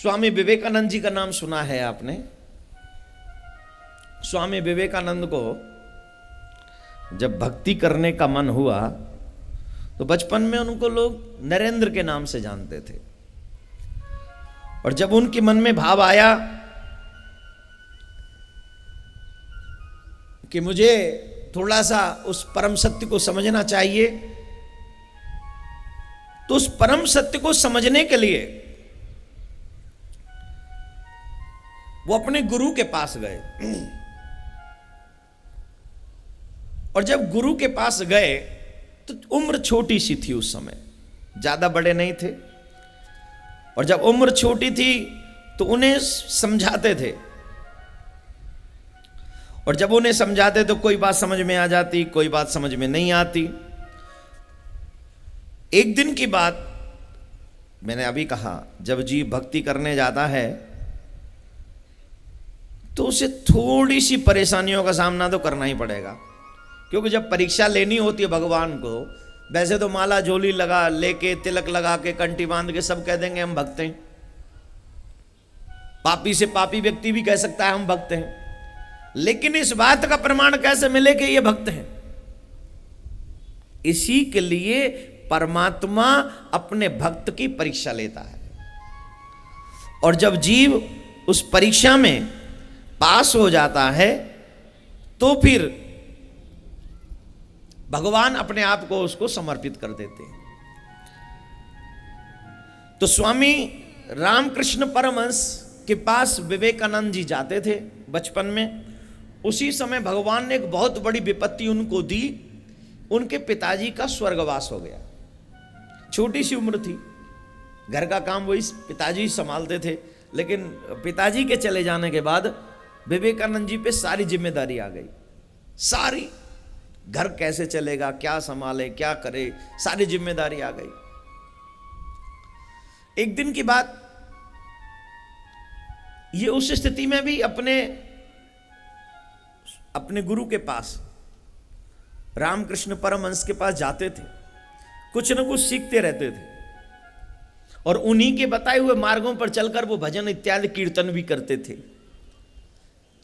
स्वामी विवेकानंद जी का नाम सुना है आपने। स्वामी विवेकानंद को जब भक्ति करने का मन हुआ तो बचपन में उनको लोग नरेंद्र के नाम से जानते थे, और जब उनके मन में भाव आया कि मुझे थोड़ा सा उस परम सत्य को समझना चाहिए, तो उस परम सत्य को समझने के लिए वो अपने गुरु के पास गए। और जब गुरु के पास गए तो उम्र छोटी सी थी, उस समय ज्यादा बड़े नहीं थे, और जब उम्र छोटी थी तो उन्हें समझाते थे, और जब उन्हें समझाते तो कोई बात समझ में आ जाती, कोई बात समझ में नहीं आती। एक दिन की बात मैंने अभी कहा, जब जीव भक्ति करने जाता है तो उसे थोड़ी सी परेशानियों का सामना तो करना ही पड़ेगा, क्योंकि जब परीक्षा लेनी होती है भगवान को, वैसे तो माला झोली लगा लेके तिलक लगा के कंठी बांध के सब कह देंगे हम भक्त हैं, पापी से पापी व्यक्ति भी कह सकता है हम भक्त हैं, लेकिन इस बात का प्रमाण कैसे मिले कि ये भक्त हैं? इसी के लिए परमात्मा अपने भक्त की परीक्षा लेता है, और जब जीव उस परीक्षा में पास हो जाता है तो फिर भगवान अपने आप को उसको समर्पित कर देते हैं। तो स्वामी रामकृष्ण परमहंस के पास विवेकानंद जी जाते थे बचपन में। उसी समय भगवान ने एक बहुत बड़ी विपत्ति उनको दी, उनके पिताजी का स्वर्गवास हो गया। छोटी सी उम्र थी, घर का काम वही पिताजी संभालते थे, लेकिन पिताजी के चले जाने के बाद विवेकानंद जी पे सारी जिम्मेदारी आ गई। सारी, घर कैसे चलेगा, क्या संभाले, क्या करे, सारी जिम्मेदारी आ गई। एक दिन की बात, ये उस स्थिति में भी अपने गुरु के पास, रामकृष्ण परमहंस के पास जाते थे, कुछ न कुछ सीखते रहते थे, और उन्हीं के बताए हुए मार्गों पर चलकर वो भजन इत्यादि कीर्तन भी करते थे।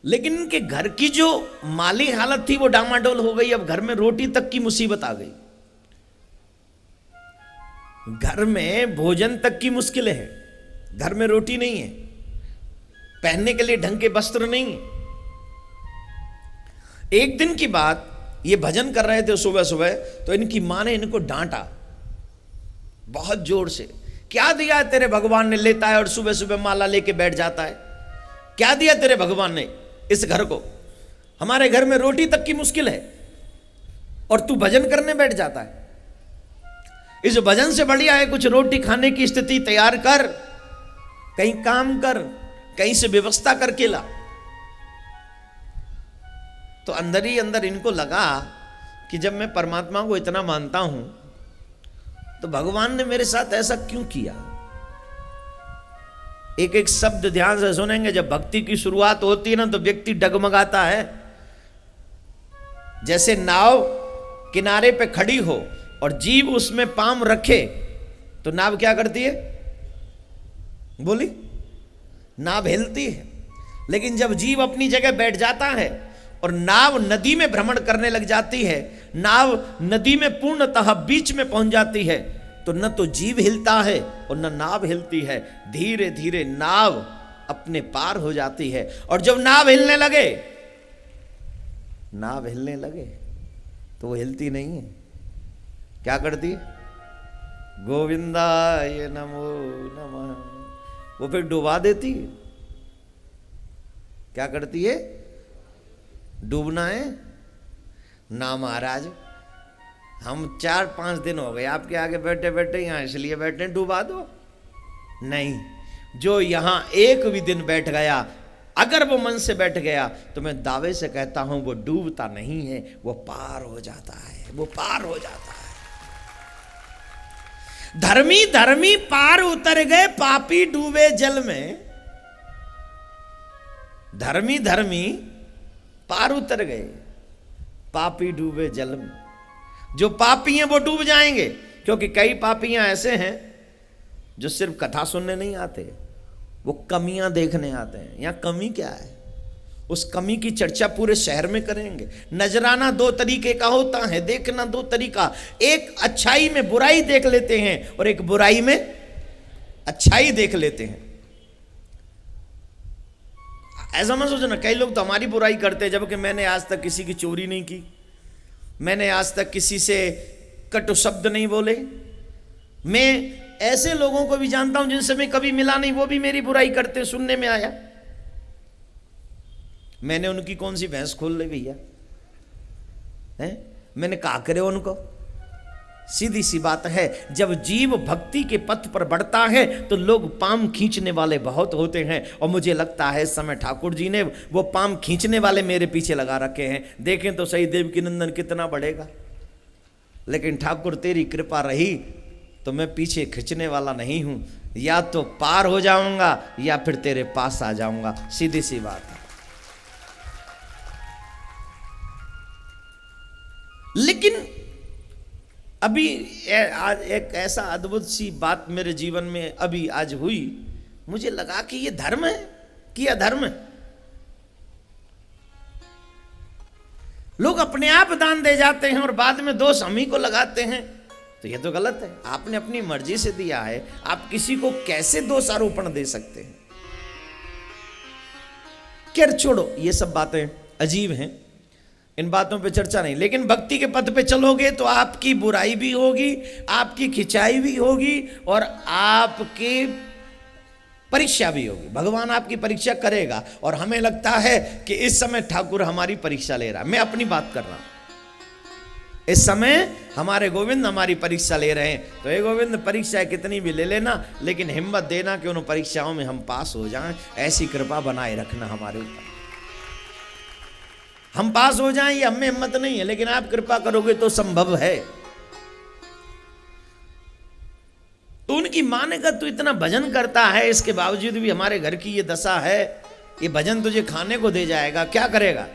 लेकिन इनके घर की जो माली हालत थी वो डामाडोल हो गई। अब घर में रोटी तक की मुसीबत आ गई, घर में भोजन तक की मुश्किल है, घर में रोटी नहीं है, पहनने के लिए ढंग के वस्त्र नहीं है। एक दिन की बात, ये भजन कर रहे थे सुबह सुबह, तो इनकी मां ने इनको डांटा बहुत जोर से। क्या दिया तेरे भगवान ने, लेता है और सुबह सुबह माला लेके बैठ जाता है? क्या दिया तेरे भगवान ने इस घर को? हमारे घर में रोटी तक की मुश्किल है और तू भजन करने बैठ जाता है। इस भजन से बढ़िया है कुछ रोटी खाने की स्थिति तैयार कर, कहीं काम कर, कहीं से व्यवस्था करके ला। तो अंदर ही अंदर इनको लगा कि जब मैं परमात्मा को इतना मानता हूं तो भगवान ने मेरे साथ ऐसा क्यों किया। एक एक शब्द ध्यान से सुनेंगे। जब भक्ति की शुरुआत होती है ना तो व्यक्ति डगमगाता है। जैसे नाव किनारे पे खड़ी हो और जीव उसमें पांव रखे तो नाव क्या करती है? बोली, नाव हिलती है। लेकिन जब जीव अपनी जगह बैठ जाता है और नाव नदी में भ्रमण करने लग जाती है, नाव नदी में पूर्णतः बीच में पहुंच जाती है, तो न तो जीव हिलता है और न नाव हिलती है। धीरे धीरे नाव अपने पार हो जाती है, और जब नाव हिलने लगे तो वो हिलती नहीं है। क्या करती है? गोविंदाय नमो नमः। वो फिर डुबा देती है। क्या करती है? डूबना है ना महाराज, हम 4-5 दिन हो गए आपके आगे बैठे बैठे, यहां इसलिए बैठे डुबा दो। नहीं, जो यहां एक भी दिन बैठ गया, अगर वो मन से बैठ गया, तो मैं दावे से कहता हूं वो डूबता नहीं है, वो पार हो जाता है, वो पार हो जाता है। धर्मी धर्मी पार उतर गए, पापी डूबे जल में। धर्मी धर्मी पार उतर गए, पापी डूबे जल में। जो पापी हैं वो डूब जाएंगे, क्योंकि कई पापियां ऐसे हैं जो सिर्फ कथा सुनने नहीं आते, वो कमियां देखने आते हैं। यहाँ कमी क्या है, उस कमी की चर्चा पूरे शहर में करेंगे। नजराना दो तरीके का होता है, देखना दो तरीका। एक अच्छाई में बुराई देख लेते हैं और एक बुराई में अच्छाई देख लेते हैं। ऐसा मत सोचना, कई लोग तो हमारी बुराई करते हैं, जबकि मैंने आज तक किसी की चोरी नहीं की, मैंने आज तक किसी से कटु शब्द नहीं बोले। मैं ऐसे लोगों को भी जानता हूं जिनसे मैं कभी मिला नहीं, वो भी मेरी बुराई करते, सुनने में आया। मैंने उनकी कौन सी भैंस खोल ली भैया, हैं? मैंने कहा करे उनको। सीधी सी बात है, जब जीव भक्ति के पथ पर बढ़ता है तो लोग पाम खींचने वाले बहुत होते हैं, और मुझे लगता है इस समय ठाकुर जी ने वो पाम खींचने वाले मेरे पीछे लगा रखे हैं। देखें तो सही देवकी नंदन कितना बढ़ेगा, लेकिन ठाकुर तेरी कृपा रही तो मैं पीछे खींचने वाला नहीं हूं, या तो पार हो जाऊंगा या फिर तेरे पास आ जाऊंगा। सीधी सी बात है। लेकिन अभी आज एक ऐसा अद्भुत सी बात मेरे जीवन में अभी आज हुई, मुझे लगा कि ये धर्म है कि अधर्म है। लोग अपने आप दान दे जाते हैं और बाद में दोष हम ही को लगाते हैं, तो ये तो गलत है। आपने अपनी मर्जी से दिया है, आप किसी को कैसे दोषारोपण दे सकते हैं? खैर छोड़ो, ये सब बातें अजीब हैं, इन बातों पे चर्चा नहीं। लेकिन भक्ति के पथ पे चलोगे तो आपकी बुराई भी होगी, आपकी खिंचाई भी होगी और आपकी परीक्षा भी होगी। भगवान आपकी परीक्षा करेगा, और हमें लगता है कि इस समय ठाकुर हमारी परीक्षा ले रहा है। मैं अपनी बात कर रहा हूं, इस समय हमारे गोविंद हमारी परीक्षा ले रहे हैं। तो ये गोविंद परीक्षा कितनी भी ले लेना, लेकिन हिम्मत देना कि उन परीक्षाओं में हम पास हो जाएं। ऐसी कृपा बनाए रखना हमारे ऊपर। हम पास हो जाएं ये हमें हिम्मत नहीं है, लेकिन आप कृपा करोगे तो संभव है। तो उनकी माने का तू इतना भजन करता है, इसके बावजूद भी हमारे घर की ये दशा है। ये भजन तुझे खाने को दे जाएगा, क्या करेगा?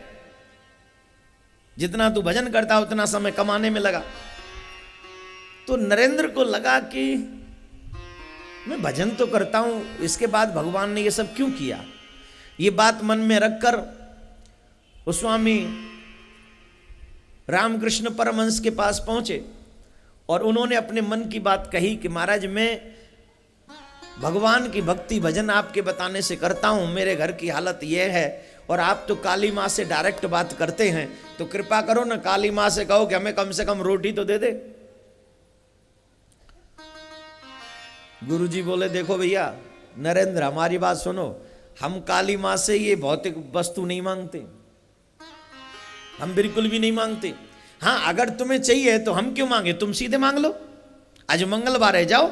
जितना तू भजन करता उतना समय कमाने में लगा। तो नरेंद्र को लगा कि मैं भजन तो करता हूं, इसके बाद भगवान ने ये सब क्यों किया? ये बात मन में रखकर वो स्वामी रामकृष्ण परमहंस के पास पहुंचे और उन्होंने अपने मन की बात कही कि महाराज, मैं भगवान की भक्ति भजन आपके बताने से करता हूं, मेरे घर की हालत यह है, और आप तो काली माँ से डायरेक्ट बात करते हैं, तो कृपा करो ना, काली माँ से कहो कि हमें कम से कम रोटी तो दे दे। गुरुजी बोले, देखो भैया नरेंद्र, हमारी बात सुनो, हम काली माँ से ये भौतिक वस्तु नहीं मांगते, हम बिल्कुल भी नहीं मांगते। हाँ, अगर तुम्हें चाहिए तो हम क्यों मांगे, तुम सीधे मांग लो। आज मंगलवार है, जाओ।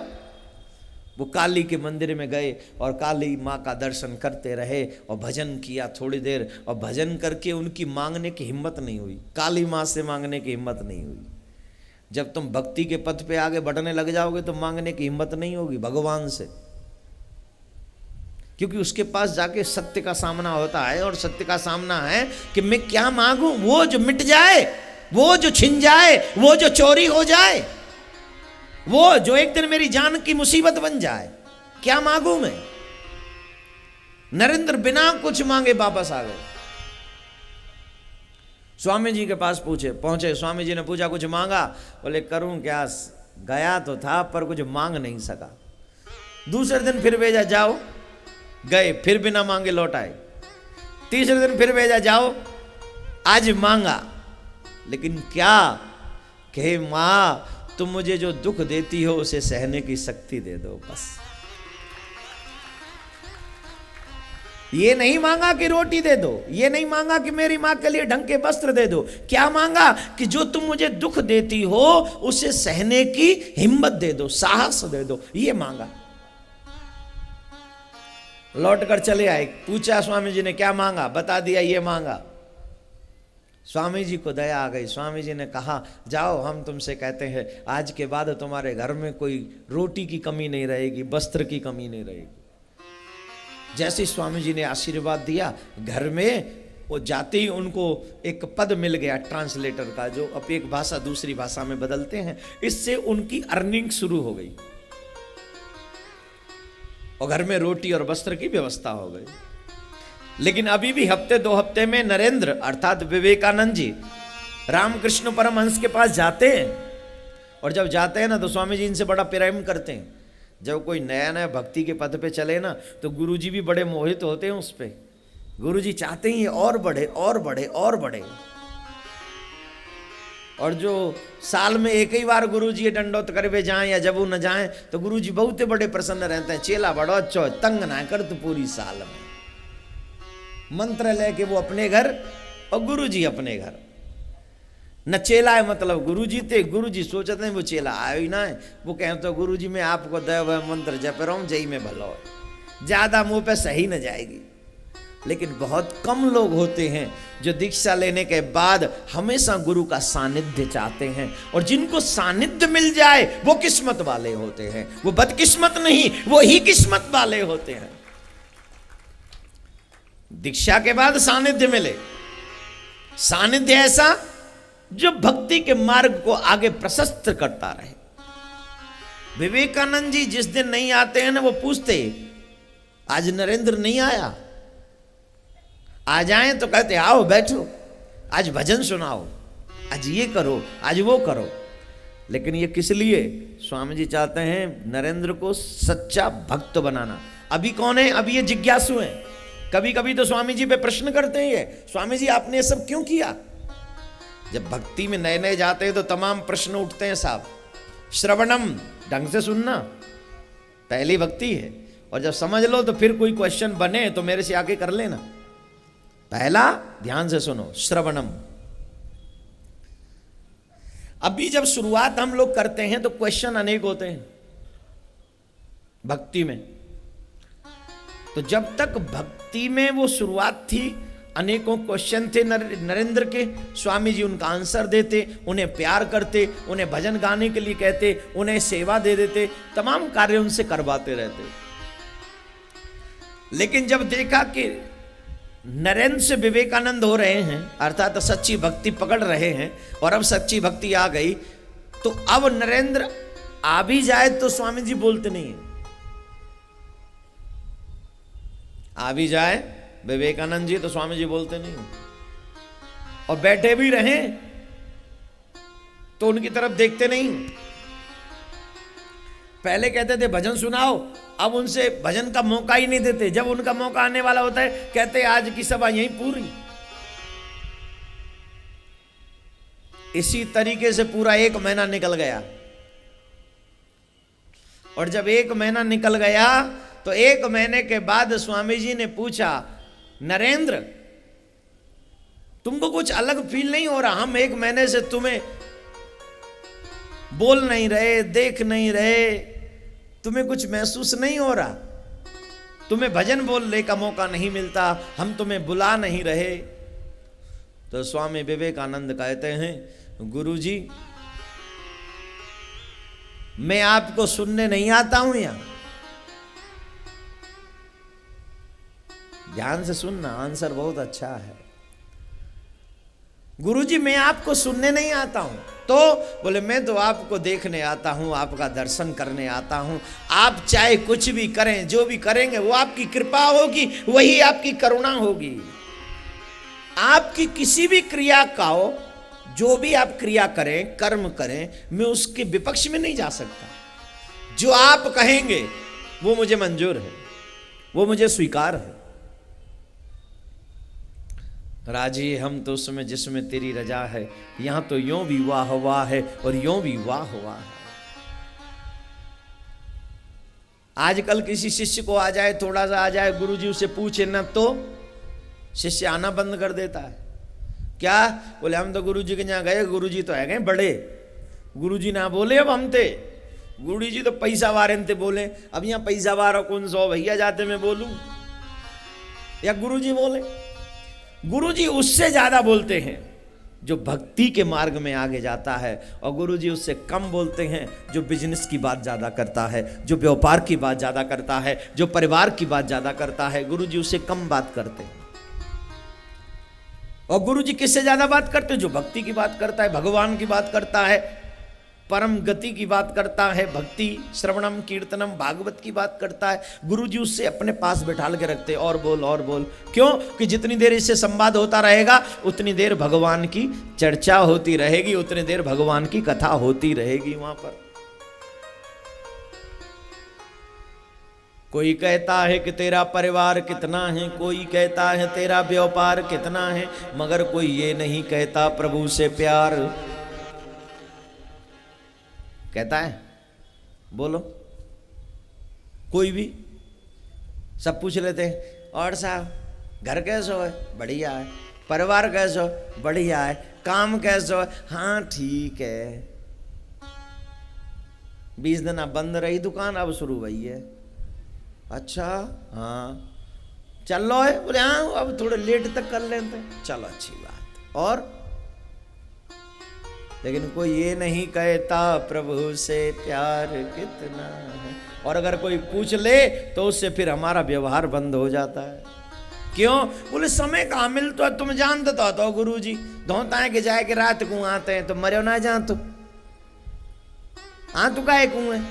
वो काली के मंदिर में गए और काली माँ का दर्शन करते रहे और भजन किया थोड़ी देर, और भजन करके उनकी मांगने की हिम्मत नहीं हुई, काली माँ से मांगने की हिम्मत नहीं हुई। जब तुम भक्ति के पथ पे आगे बढ़ने लग जाओगे तो मांगने की हिम्मत नहीं होगी भगवान से, क्योंकि उसके पास जाके सत्य का सामना होता है। और सत्य का सामना है कि मैं क्या मांगू, वो जो मिट जाए, वो जो छिन जाए, वो जो चोरी हो जाए, वो जो एक दिन मेरी जान की मुसीबत बन जाए, क्या मांगू मैं? नरेंद्र बिना कुछ मांगे वापस आ गए। स्वामी जी के पास पहुंचे। स्वामी जी ने पूछा, कुछ मांगा? बोले, करूं क्या, गया तो था पर कुछ मांग नहीं सका। दूसरे दिन फिर भेजा, जाओ। गए, फिर बिना मांगे लौट आए। तीसरे दिन फिर भेजा, जाओ। आज मांगा, लेकिन क्या कहे, मां तुम मुझे जो दुख देती हो उसे सहने की शक्ति दे दो, बस। ये नहीं मांगा कि रोटी दे दो, ये नहीं मांगा कि मेरी मां के लिए ढंग के वस्त्र दे दो। क्या मांगा कि जो तुम मुझे दुख देती हो उसे सहने की हिम्मत दे दो, साहस दे दो, ये मांगा। लौट कर चले आए। पूछा स्वामी जी ने, क्या मांगा? बता दिया, ये मांगा। स्वामी जी को दया आ गई। स्वामी जी ने कहा, जाओ, हम तुमसे कहते हैं आज के बाद तुम्हारे घर में कोई रोटी की कमी नहीं रहेगी, वस्त्र की कमी नहीं रहेगी। जैसे स्वामी जी ने आशीर्वाद दिया, घर में वो जाते ही उनको एक पद मिल गया ट्रांसलेटर का, जो अब एक भाषा दूसरी भाषा में बदलते हैं। इससे उनकी अर्निंग शुरू हो गई और घर में रोटी और वस्त्र की व्यवस्था हो गई। लेकिन अभी भी हफ्ते 2 हफ्ते में नरेंद्र अर्थात विवेकानंद जी रामकृष्ण परमहंस के पास जाते हैं, और जब जाते हैं ना तो स्वामी जी इनसे बड़ा प्रेम करते हैं। जब कोई नया नया भक्ति के पद पे चले ना तो गुरु जी भी बड़े मोहित होते हैं उस पर। गुरु जी चाहते ही और बढ़े और बढ़े और बढ़े। और जो साल में एक ही बार गुरु जी दंडोत करवे जाएं या जब वो न जाएं तो गुरु जी बहुत बड़े प्रसन्न रहते हैं। चेला बड़ो अच्छो तंग ना कर तो पूरी साल में मंत्र लेके वो अपने घर और गुरु जी अपने घर। न चेला है मतलब गुरु जी थे। गुरु जी सोचते हैं वो चेला आयो ही ना है। वो कहते तो गुरु जी मैं आपको दया हुआ मंत्र जप रहा हूँ, जय में भलो है, ज्यादा मुंह पे सही न जाएगी। लेकिन बहुत कम लोग होते हैं जो दीक्षा लेने के बाद हमेशा गुरु का सानिध्य चाहते हैं, और जिनको सानिध्य मिल जाए वो किस्मत वाले होते हैं। वो बदकिस्मत नहीं, वो ही किस्मत वाले होते हैं। दीक्षा के बाद सानिध्य मिले, सानिध्य ऐसा जो भक्ति के मार्ग को आगे प्रशस्त करता रहे। विवेकानंद जी जिस दिन नहीं आते हैं ना वो पूछते आज नरेंद्र नहीं आया, आ जाएं तो कहते आओ बैठो, आज भजन सुनाओ, आज ये करो, आज वो करो। लेकिन ये किस लिए? स्वामी जी चाहते हैं नरेंद्र को सच्चा भक्त बनाना। अभी कौन है? अभी ये जिज्ञासु हैं। कभी कभी तो स्वामी जी पे प्रश्न करते हैं, स्वामी जी आपने ये सब क्यों किया? जब भक्ति में नए नए जाते हैं तो तमाम प्रश्न उठते हैं साहब। श्रवणम, ढंग से सुनना, पहली भक्ति है। और जब समझ लो तो फिर कोई क्वेश्चन बने तो मेरे से आके कर लेना। पहला ध्यान से सुनो, श्रवणम। अभी जब शुरुआत हम लोग करते हैं तो क्वेश्चन अनेक होते हैं भक्ति में। तो जब तक भक्ति में वो शुरुआत थी अनेकों क्वेश्चन थे नरेंद्र के। स्वामी जी उनका आंसर देते, उन्हें प्यार करते, उन्हें भजन गाने के लिए कहते, उन्हें सेवा दे देते, तमाम कार्य उनसे करवाते रहते। लेकिन जब देखा कि नरेंद्र से विवेकानंद हो रहे हैं अर्थात सच्ची भक्ति पकड़ रहे हैं और अब सच्ची भक्ति आ गई, तो अब नरेंद्र आ भी जाए तो स्वामी जी बोलते नहीं है। आ भी जाए विवेकानंद जी तो स्वामी जी बोलते नहीं, और बैठे भी रहे तो उनकी तरफ देखते नहीं। पहले कहते थे भजन सुनाओ, अब उनसे भजन का मौका ही नहीं देते। जब उनका मौका आने वाला होता है कहते आज की सभा यहीं पूरी। इसी तरीके से पूरा 1 महीना निकल गया, और जब 1 महीना निकल गया तो 1 महीने के बाद स्वामी जी ने पूछा नरेंद्र तुमको कुछ अलग फील नहीं हो रहा? हम 1 महीने से तुम्हें बोल नहीं रहे, देख नहीं रहे, तुम्हें कुछ महसूस नहीं हो रहा? तुम्हें भजन बोलने का मौका नहीं मिलता, हम तुम्हें बुला नहीं रहे? तो स्वामी विवेकानंद कहते हैं गुरुजी मैं आपको सुनने नहीं आता हूं यहां। ध्यान से सुनना, आंसर बहुत अच्छा है। गुरुजी मैं आपको सुनने नहीं आता हूं। तो बोले मैं तो आपको देखने आता हूं, आपका दर्शन करने आता हूं। आप चाहे कुछ भी करें, जो भी करेंगे वो आपकी कृपा होगी, वही आपकी करुणा होगी। आपकी किसी भी क्रिया का हो, जो भी आप क्रिया करें, कर्म करें, मैं उसके विपक्ष में नहीं जा सकता। जो आप कहेंगे वो मुझे मंजूर है, वो मुझे स्वीकार है। राजी हम तो उसमें जिसमें तेरी रजा है, यहां तो यों भी वाह हुआ है और यों भी वाह हुआ है। आजकल किसी शिष्य को आ जाए, थोड़ा सा आ जाए, गुरुजी उसे पूछे ना तो शिष्य आना बंद कर देता है। क्या बोले हम तो गुरुजी के यहाँ गए, गुरुजी तो है गए बड़े, गुरुजी ना बोले अब हम थे, गुरुजी तो पैसा वारे थे बोले। अब यहाँ पैसा वारा कौन सौ भैया जाते मैं बोलूं या गुरुजी बोले? गुरुजी उससे ज्यादा बोलते हैं जो भक्ति के मार्ग में आगे जाता है, और गुरुजी उससे कम बोलते हैं जो बिजनेस की बात ज्यादा करता है, जो व्यापार की बात ज्यादा करता है, जो परिवार की बात ज्यादा करता है। गुरुजी उससे कम बात करते हैं। और गुरुजी किससे ज्यादा बात करते हैं? जो भक्ति की बात करता है, भगवान की बात करता है, परम गति की बात करता है, भक्ति श्रवणम कीर्तनम भागवत की बात करता है, गुरुजी उससे अपने पास बैठाल के रखते और बोल और बोल। क्यों? कि जितनी देर इससे संवाद होता रहेगा उतनी देर भगवान की चर्चा होती रहेगी, उतनी देर भगवान की कथा होती रहेगी वहां पर। कोई कहता है कि तेरा परिवार कितना है, कोई कहता है तेरा व्यापार कितना है, मगर कोई ये नहीं कहता प्रभु से प्यार। कहता है? बोलो। कोई भी? सब पूछ लेते हैं और साहब घर कैसो है? बढ़िया है। परिवार कैसो? बढ़िया है। काम कैसो है? हाँ ठीक है। 20 दिन अब बंद रही दुकान, अब शुरू हुई है। अच्छा हाँ चल लो है? बोले हाँ अब थोड़े लेट तक कर लेते हैं। चलो अच्छी बात। और लेकिन कोई ये नहीं कहता प्रभु से प्यार कितना है। और अगर कोई पूछ ले तो उससे फिर हमारा व्यवहार बंद हो जाता है। क्यों? बोले समय कहाँ मिलता है, तुम जानते तो गुरु जी धोता है कि जाए कि रात को आते हैं तो मरे ना जा तो हाँ तू का कुएं।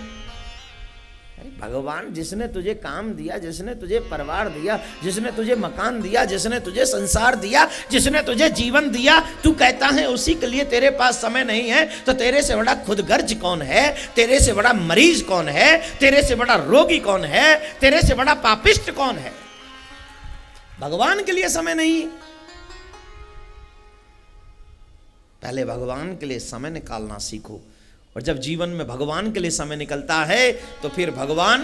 भगवान जिसने तुझे काम दिया, जिसने तुझे परिवार दिया, जिसने तुझे मकान दिया, जिसने तुझे संसार दिया, जिसने तुझे जीवन दिया, तू कहता है उसी के लिए तेरे पास समय नहीं है, तो तेरे से बड़ा खुदगर्ज कौन है? तेरे से बड़ा मरीज कौन है? तेरे से बड़ा रोगी कौन है? तेरे से बड़ा पापिष्ट कौन है? भगवान के लिए समय नहीं। पहले भगवान के लिए समय निकालना सीखो, और जब जीवन में भगवान के लिए समय निकलता है तो फिर भगवान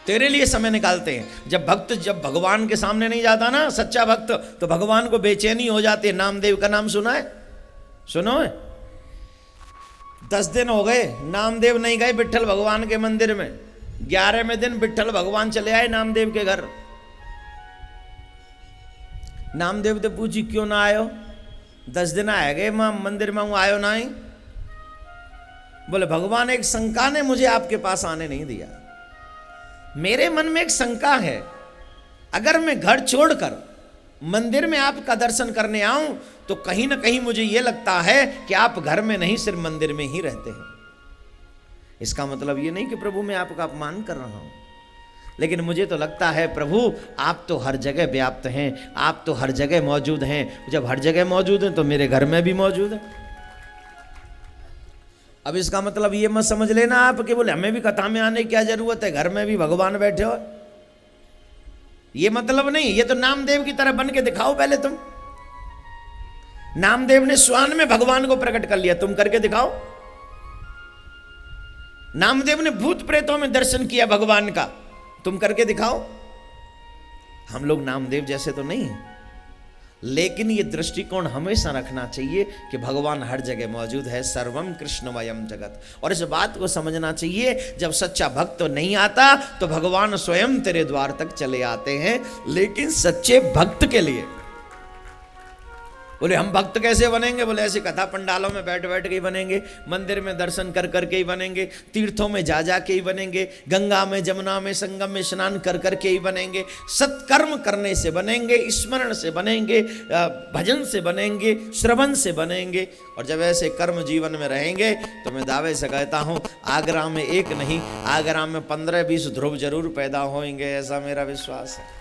तेरे लिए समय निकालते हैं। जब भक्त जब भगवान के सामने नहीं जाता ना, सच्चा भक्त, तो भगवान को बेचैनी हो जाती है। नामदेव का नाम सुना है? सुनो है? 10 दिन हो गए नामदेव नहीं गए विट्ठल भगवान के मंदिर में। 11वें दिन विट्ठल भगवान चले आए नामदेव के घर। नामदेव तो पूछी क्यों ना आयो? 10 दिन आए गए मंदिर में, हूं आयो ना ही। बोले भगवान एक शंका ने मुझे आपके पास आने नहीं दिया। मेरे मन में एक शंका है, अगर मैं घर छोड़कर मंदिर में आपका दर्शन करने आऊं तो कहीं ना कहीं मुझे यह लगता है कि आप घर में नहीं सिर्फ मंदिर में ही रहते हैं। इसका मतलब यह नहीं कि प्रभु मैं आपका अपमान कर रहा हूं, लेकिन मुझे तो लगता है प्रभु आप तो हर जगह व्याप्त हैं, आप तो हर जगह मौजूद हैं। जब हर जगह मौजूद हैं तो मेरे घर में भी मौजूद है। अब इसका मतलब ये मत समझ लेना आप कि बोले हमें भी कथा में आने की क्या जरूरत है, घर में भी भगवान बैठे हो। ये मतलब नहीं। ये तो नामदेव की तरह बन के दिखाओ पहले तुम। नामदेव ने स्वान में भगवान को प्रकट कर लिया, तुम करके दिखाओ। नामदेव ने भूत प्रेतों में दर्शन किया भगवान का, तुम करके दिखाओ। हम लोग नामदेव जैसे तो नहीं है, लेकिन ये दृष्टिकोण हमेशा रखना चाहिए कि भगवान हर जगह मौजूद है। सर्वम कृष्णमयम जगत। और इस बात को समझना चाहिए, जब सच्चा भक्त तो नहीं आता तो भगवान स्वयं तेरे द्वार तक चले आते हैं। लेकिन सच्चे भक्त के लिए बोले हम भक्त कैसे बनेंगे? बोले ऐसे कथा पंडालों में बैठ बैठ के ही बनेंगे, मंदिर में दर्शन कर करके ही बनेंगे, तीर्थों में जा जा के ही बनेंगे, गंगा में जमुना में संगम में स्नान कर करके ही बनेंगे, सत्कर्म करने से बनेंगे, स्मरण से बनेंगे, भजन से बनेंगे, श्रवण से बनेंगे। और जब ऐसे कर्म जीवन में रहेंगे तो मैं दावे से कहता हूँ आगरा में एक नहीं, आगरा में 15-20 ध्रुव जरूर पैदा होंगे, ऐसा मेरा विश्वास है।